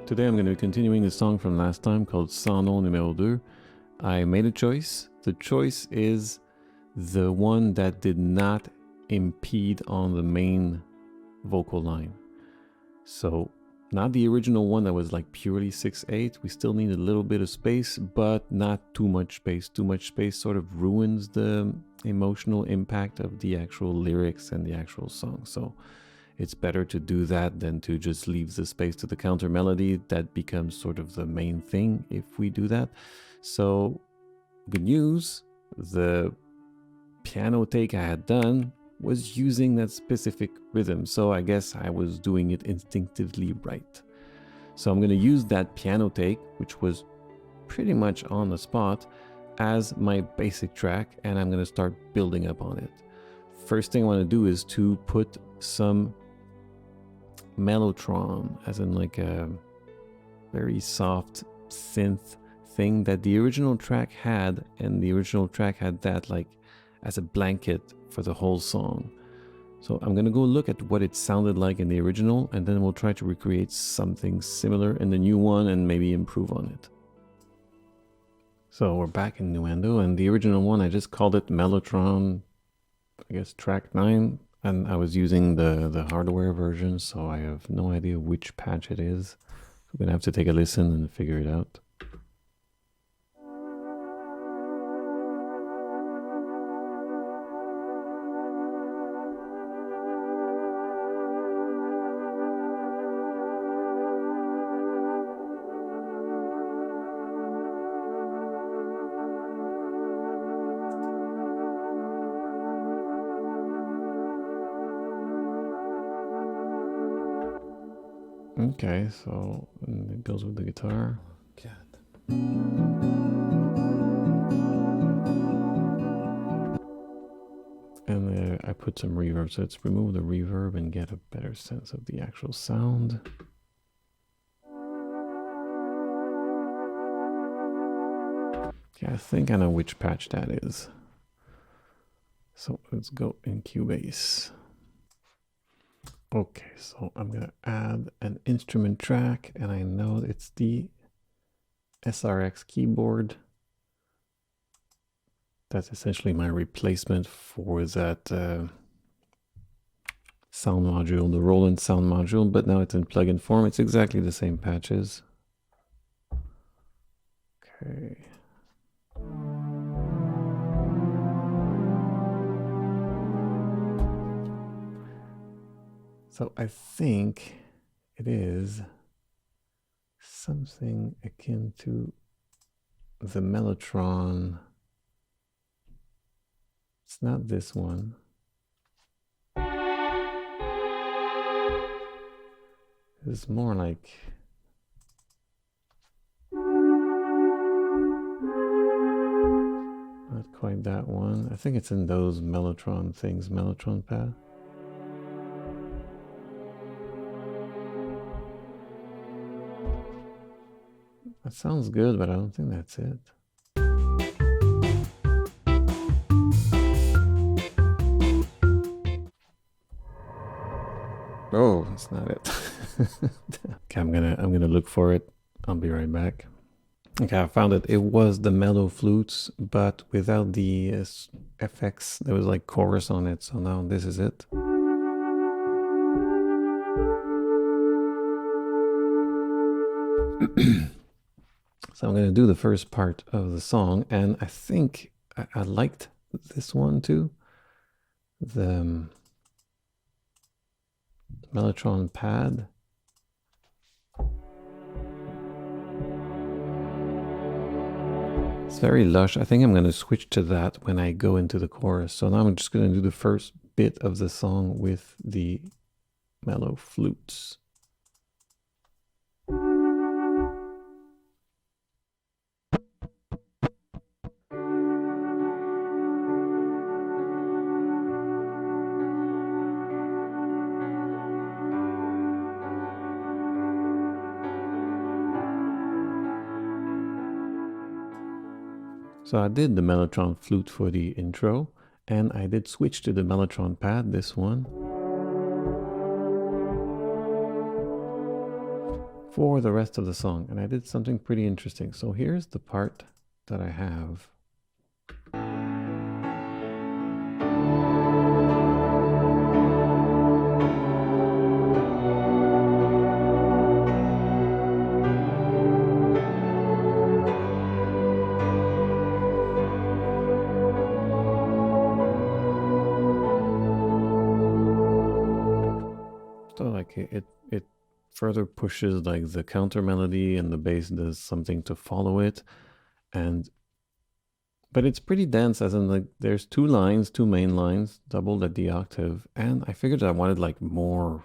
Today I'm going to be continuing the song from last time called Sans nom numéro 2. I made a choice. The choice is the one that did not impede on the main vocal line. So not the original one that was like purely 6/8. We still need a little bit of space, but not too much space. Too much space sort of ruins the emotional impact of the actual lyrics and the actual song. So it's better to do that than to just leave the space to the counter melody. That becomes sort of the main thing if we do that. So good news, the piano take I had done was using that specific rhythm. So I guess I was doing it instinctively right. So I'm going to use that piano take, which was pretty much on the spot, as my basic track, and I'm going to start building up on it. First thing I want to do is to put some mellotron, as in like a very soft synth thing that the original track had, and the original track had that like as a blanket for the whole song. So I'm gonna go look at what it sounded like in the original, and then we'll try to recreate something similar in the new one and maybe improve on it. So we're back in Nuendo, and the original one I just called it Mellotron, I guess track 9. And I was using the hardware version, so I have no idea which patch it is. I'm gonna have to take a listen and figure it out. Okay, so it goes with the guitar. And I put some reverb, so let's remove the reverb and get a better sense of the actual sound. Okay, I think I know which patch that is. So let's go in Cubase. Okay, so I'm gonna add an instrument track, and I know it's the SRX keyboard. That's essentially my replacement for that sound module, the Roland sound module, but now it's in plugin form. It's exactly the same patches. Okay. So I think it is something akin to the Mellotron. It's not this one. It's more like not quite that one. I think it's in those Mellotron things, Mellotron pad. That sounds good, but I don't think that's it. Oh, that's not it. Okay, I'm gonna look for it. I'll be right back. Okay, I found it. It was the mellow flutes, but without the FX. There was like chorus on it. So now this is it. So I'm going to do the first part of the song, and I think I liked this one too. The Mellotron pad. It's very lush. I think I'm going to switch to that when I go into the chorus. So now I'm just going to do the first bit of the song with the mellow flutes. So I did the Mellotron flute for the intro, and I did switch to the Mellotron pad, this one. for the rest of the song. And I did something pretty interesting. So here's the part that I have. So like it further pushes like the counter melody, and the bass does something to follow it. But it's pretty dense, as in like there's two main lines, doubled at the octave, and I figured I wanted like more,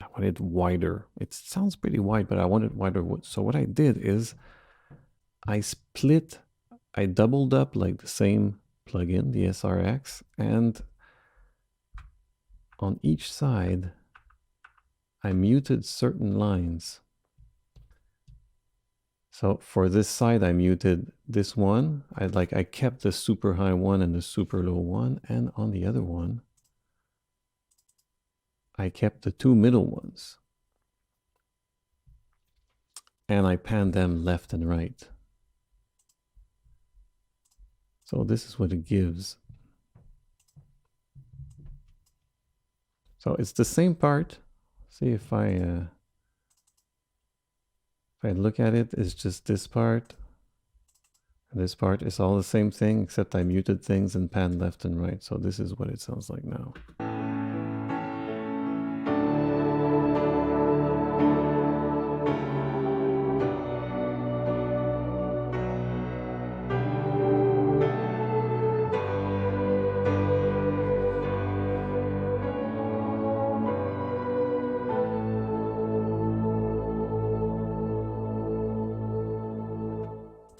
I wanted wider. It sounds pretty wide, but I wanted wider. So what I did is I doubled up like the same plugin, the SRX, and on each side I muted certain lines. So for this side, I muted this one. I kept the super high one and the super low one, and on the other one, I kept the two middle ones. And I panned them left and right. So this is what it gives. So it's the same part. See if I look at it, it's just this part. And this part is all the same thing, except I muted things and panned left and right. So this is what it sounds like now.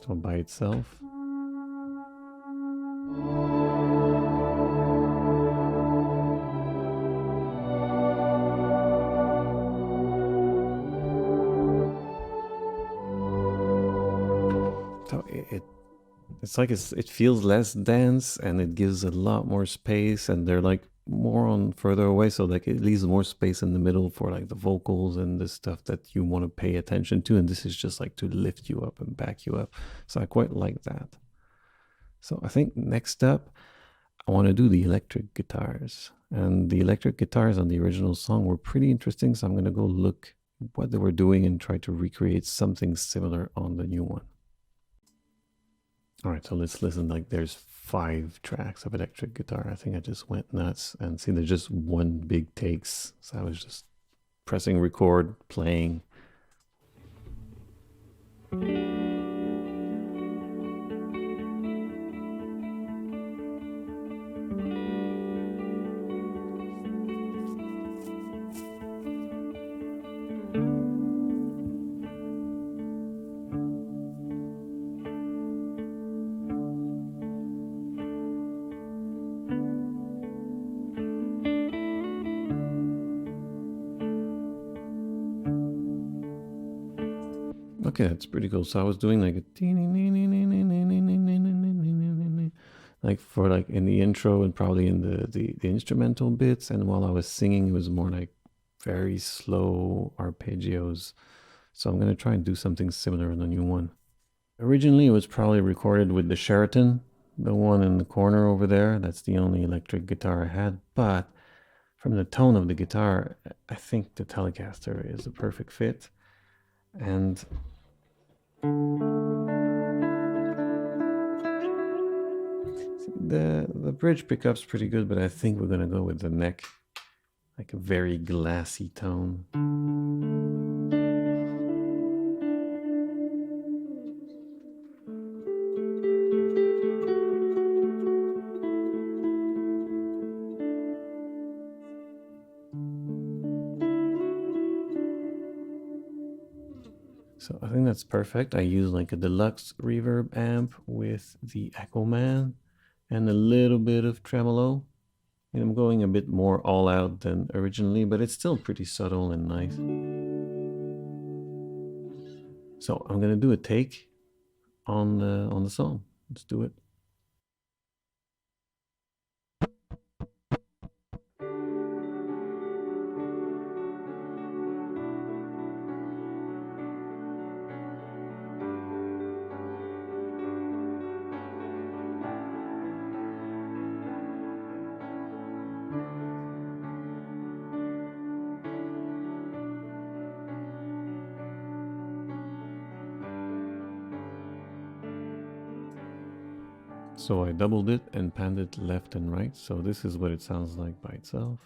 So by itself. So it's like it feels less dense, and it gives a lot more space, and they're like more on further away, so like it leaves more space in the middle for like the vocals and the stuff that you want to pay attention to, and this is just like to lift you up and back you up. So I quite like that. So I think next up I want to do the electric guitars, and the electric guitars on the original song were pretty interesting, so I'm going to go look what they were doing and try to recreate something similar on the new one. All right, so let's listen. Like there's 5 tracks of electric guitar. I think I just went nuts, and see there's just one big takes. So I was just pressing record, playing. Okay, that's pretty cool. So I was doing like a like for like in the intro and probably in the instrumental bits, and while I was singing it was more like very slow arpeggios. So I'm gonna try and do something similar in the new one. Originally it was probably recorded with the Sheraton, the one in the corner over there. That's the only electric guitar I had, but from the tone of the guitar, I think the Telecaster is a perfect fit. And the bridge pickup's pretty good, but I think we're gonna go with the neck, like a very glassy tone. So I think that's perfect. I use like a deluxe reverb amp with the Echo Man and a little bit of tremolo. And I'm going a bit more all out than originally, but it's still pretty subtle and nice. So I'm gonna do a take on the song. Let's do it. So I doubled it and panned it left and right. So this is what it sounds like by itself.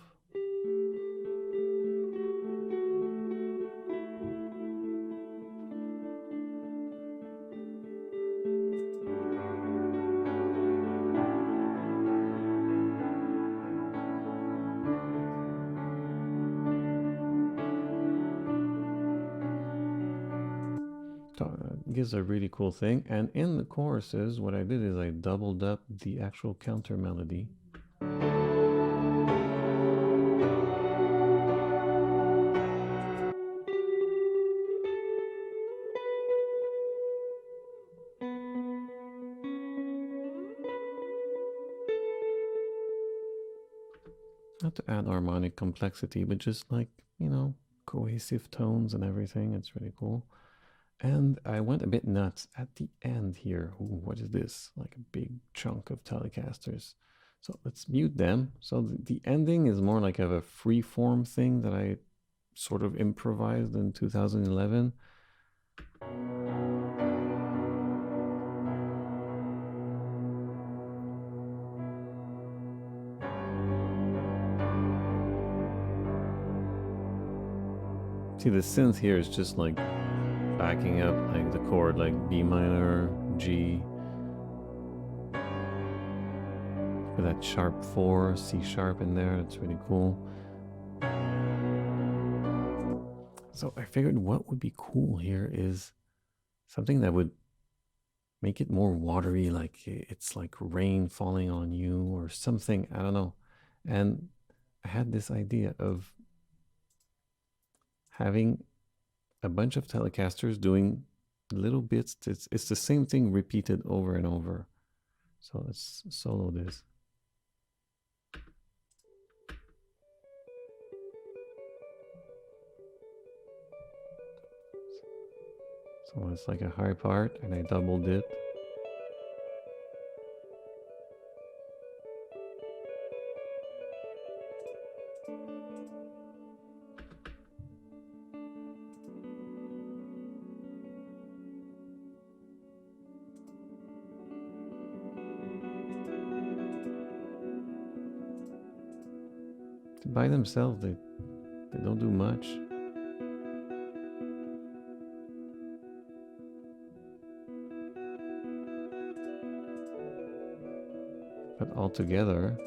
Gives a really cool thing. And in the choruses, what I did is I doubled up the actual counter melody. Not to add harmonic complexity, but just like, you know, cohesive tones and everything. It's really cool. And I went a bit nuts at the end here. Ooh, what is this? Like a big chunk of Telecasters. So let's mute them. So the ending is more like a free-form thing that I sort of improvised in 2011. See, the synth here is just like backing up like the chord, like B minor, G, with that sharp 4, C sharp in there. It's really cool. So I figured what would be cool here is something that would make it more watery, like it's like rain falling on you or something, I don't know. And I had this idea of having a bunch of Telecasters doing little bits. It's the same thing repeated over and over. So let's solo this. So it's like a high part and I doubled it. By themselves, they don't do much. But all together,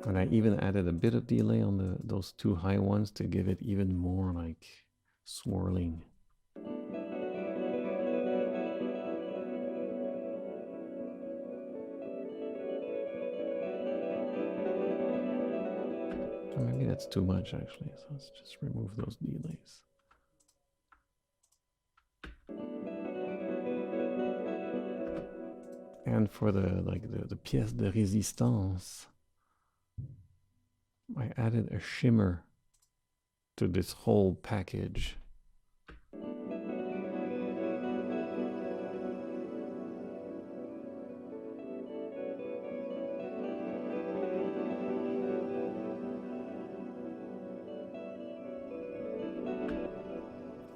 and I even added a bit of delay on those two high ones to give it even more like swirling. Maybe that's too much actually, so let's just remove those delays. And for the pièce de résistance, I added a shimmer to this whole package.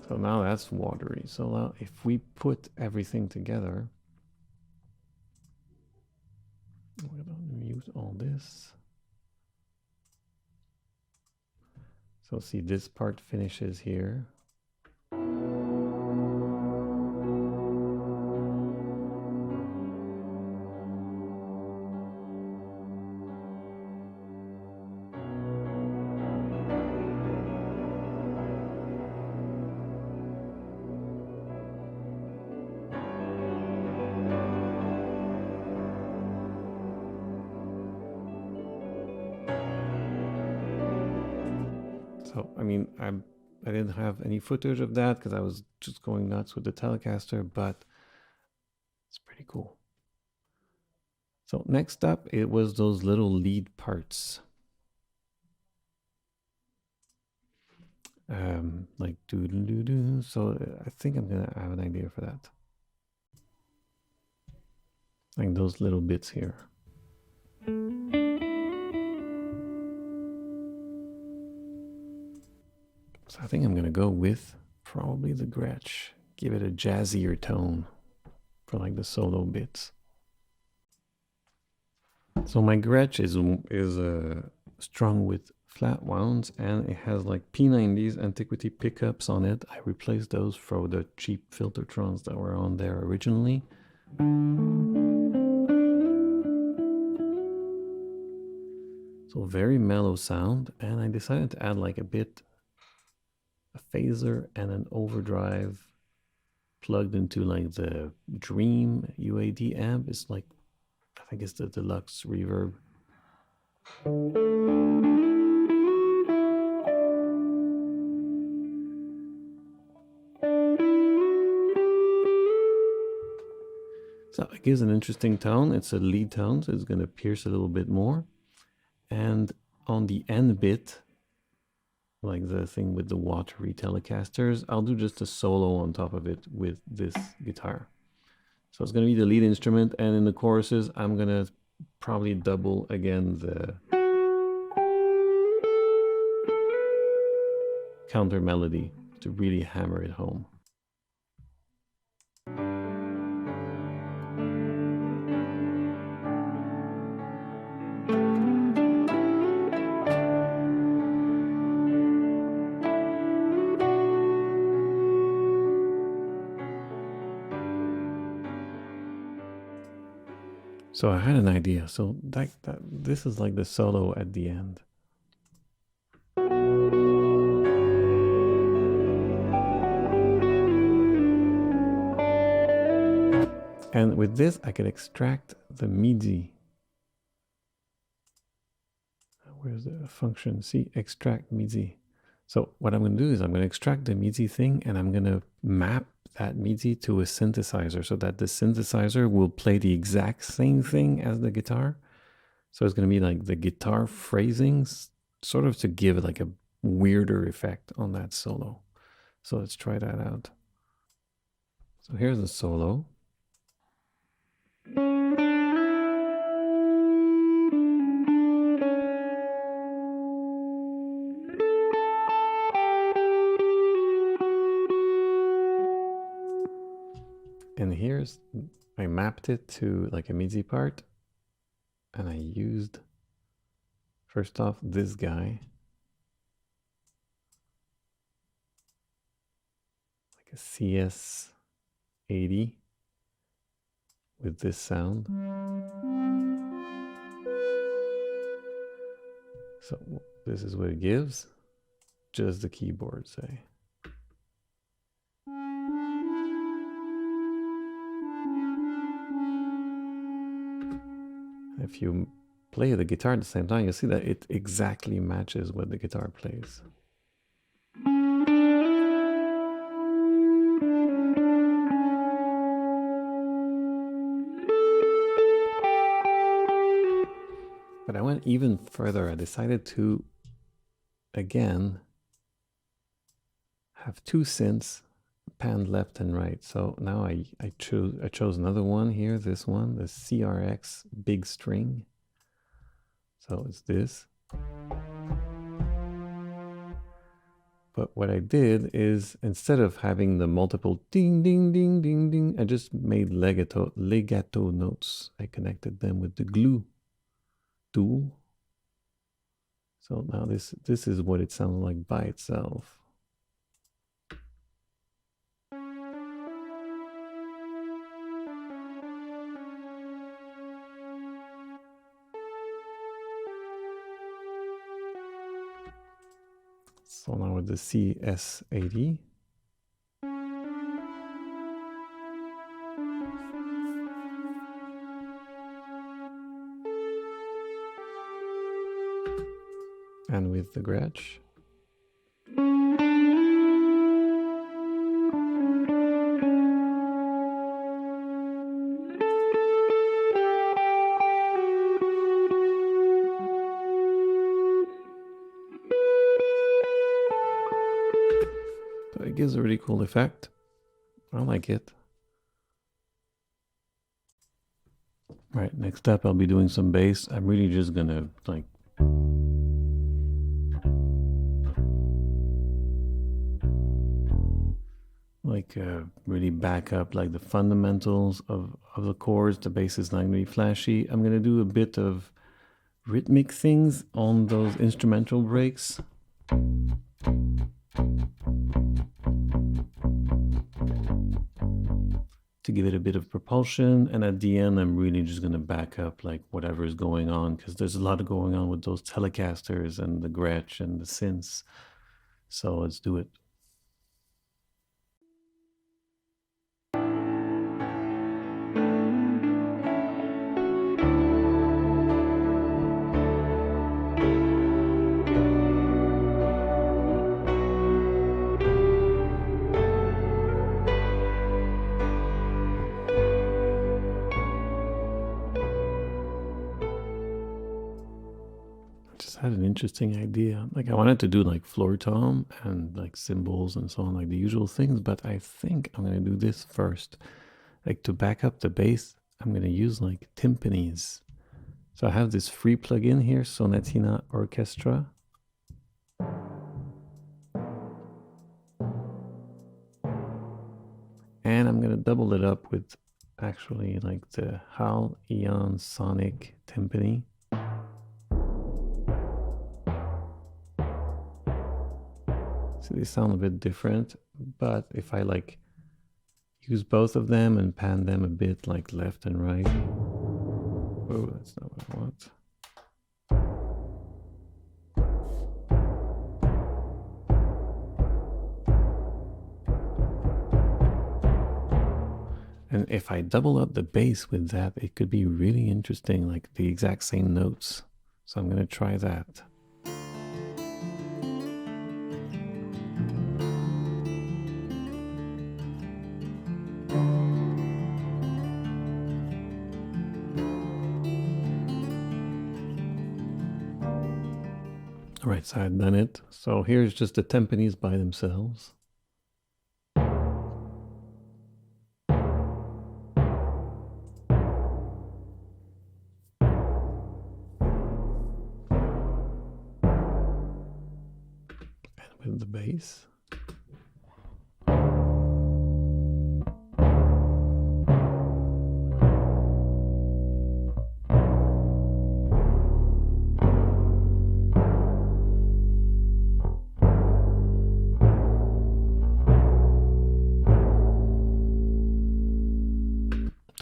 So now that's watery. So now if we put everything together, we're going to mute all this. So see, this part finishes here. So, I mean, I didn't have any footage of that because I was just going nuts with the Telecaster, but it's pretty cool. So next up, it was those little lead parts. Like doo-doo-doo-doo. So I think I'm gonna have an idea for that. Like those little bits here. So I think I'm gonna go with probably the Gretsch. Give it a jazzier tone for like the solo bits. So my Gretsch is strung with flat wounds, and it has like P90s Antiquity pickups on it. I replaced those for the cheap Filtertrons that were on there originally. So very mellow sound, and I decided to add like a phaser and an overdrive plugged into like the Dream UAD amp. It's like, I think it's the deluxe reverb. So it gives an interesting tone. It's a lead tone, so it's going to pierce a little bit more. And on the end bit, like the thing with the watery Telecasters, I'll do just a solo on top of it with this guitar. So it's going to be the lead instrument, and in the choruses, I'm going to probably double again the counter melody to really hammer it home. So I had an idea. So this is like the solo at the end. And with this, I can extract the MIDI. Where's the function? See, extract MIDI. So what I'm going to do is I'm going to extract the MIDI thing, and I'm going to map that MIDI to a synthesizer so that the synthesizer will play the exact same thing as the guitar. So it's going to be like the guitar phrasings, sort of to give like a weirder effect on that solo. So let's try that out. So here's the solo. And here's, I mapped it to like a MIDI part, and I used, first off, this guy, like a CS-80 with this sound. So this is what it gives, just the keyboard, say. If you play the guitar at the same time, you'll see that it exactly matches what the guitar plays. But I went even further. I decided to, again, have two synths panned left and right. So now I chose another one here, this one, the SRX big string. So it's this. But what I did is, instead of having the multiple ding, ding, ding, ding, ding, I just made legato notes. I connected them with the glue tool. So now this is what it sounds like by itself. So now with the CS-80. And with the Gretsch. It gives a really cool effect. I like it. All right, next up I'll be doing some bass. I'm really just gonna like like really back up like the fundamentals of the chords. The bass is not going to be flashy. I'm going to do a bit of rhythmic things on those instrumental breaks. To give it a bit of propulsion, and at the end I'm really just going to back up like whatever is going on, because there's a lot going on with those Telecasters and the Gretsch and the synths. So let's do it. Had an interesting idea. Like I wanted to do like floor tom and like cymbals and so on, like the usual things, but I think I'm going to do this first. Like to back up the bass, I'm going to use like timpanis. So I have this free plugin here, Sonatina Orchestra. And I'm going to double it up with actually like the Halion Sonic Timpani. So they sound a bit different, but if I like use both of them and pan them a bit like left and right. Oh, that's not what I want. And if I double up the bass with that, it could be really interesting, like the exact same notes. So I'm going to try that. Alright, so I've done it. So here's just the timpanis by themselves. And with the bass.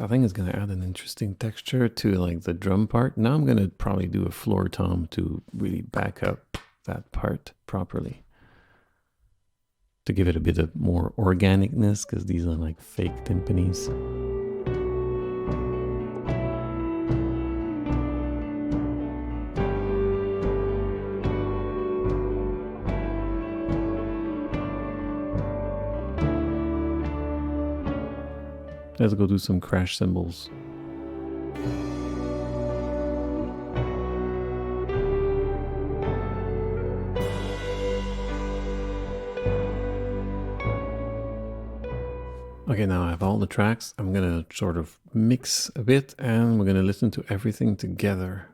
I think it's going to add an interesting texture to like the drum part. Now I'm going to probably do a floor tom to really back up that part properly. To give it a bit of more organicness, because these are like fake timpanis. Let's go do some crash cymbals. Okay, now I have all the tracks. I'm gonna sort of mix a bit and we're gonna listen to everything together.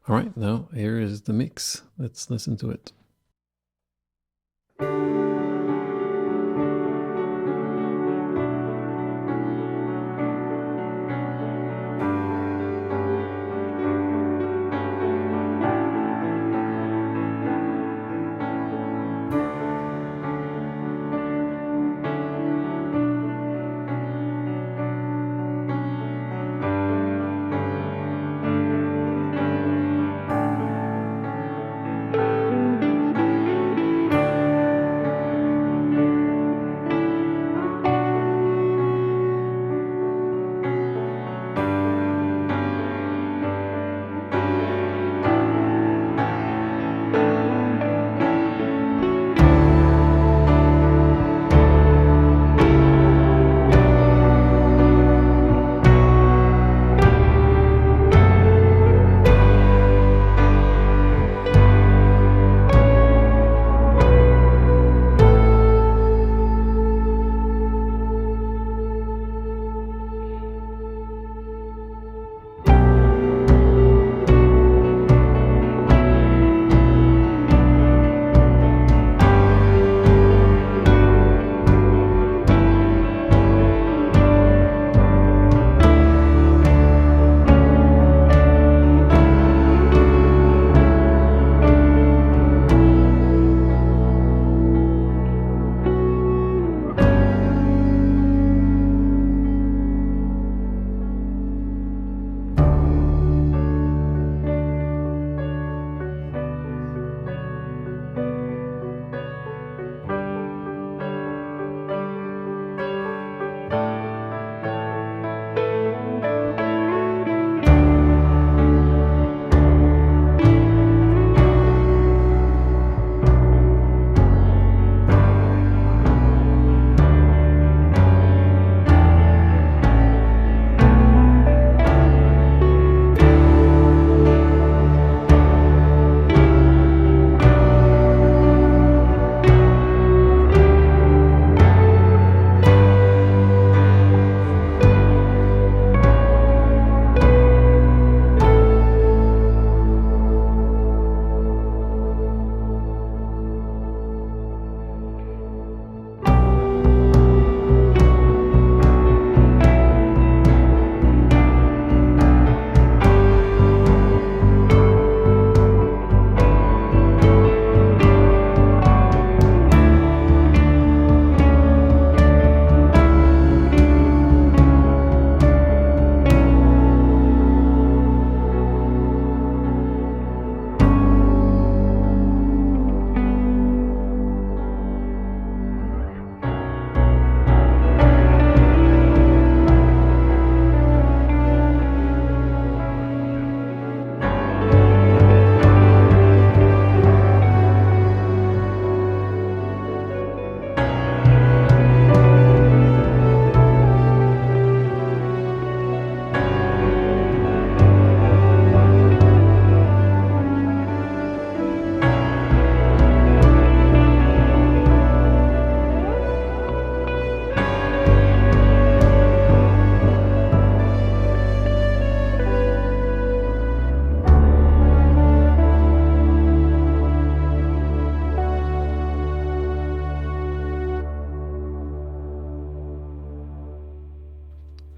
All right, now here is the mix. Let's listen to it.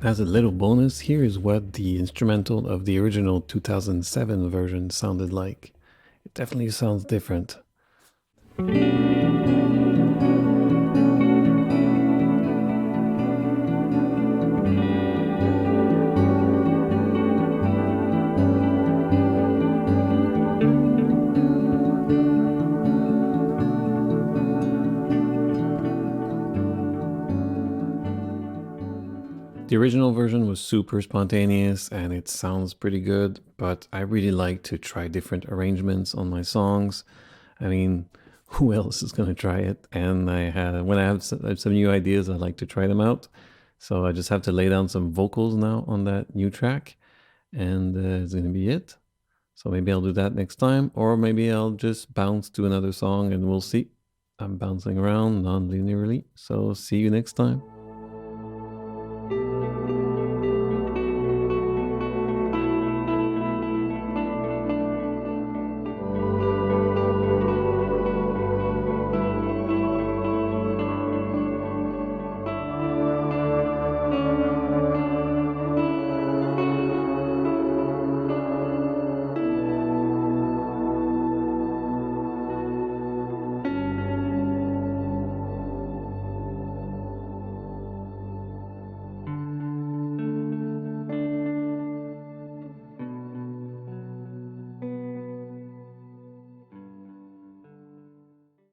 As a little bonus, here is what the instrumental of the original 2007 version sounded like. It definitely sounds different. The original version was super spontaneous and it sounds pretty good, but I really like to try different arrangements on my songs. I mean, who else is going to try it? And when I have some new ideas, I like to try them out. So I just have to lay down some vocals now on that new track, and it's going to be it. So maybe I'll do that next time, or maybe I'll just bounce to another song and we'll see. I'm bouncing around non-linearly, so see you next time.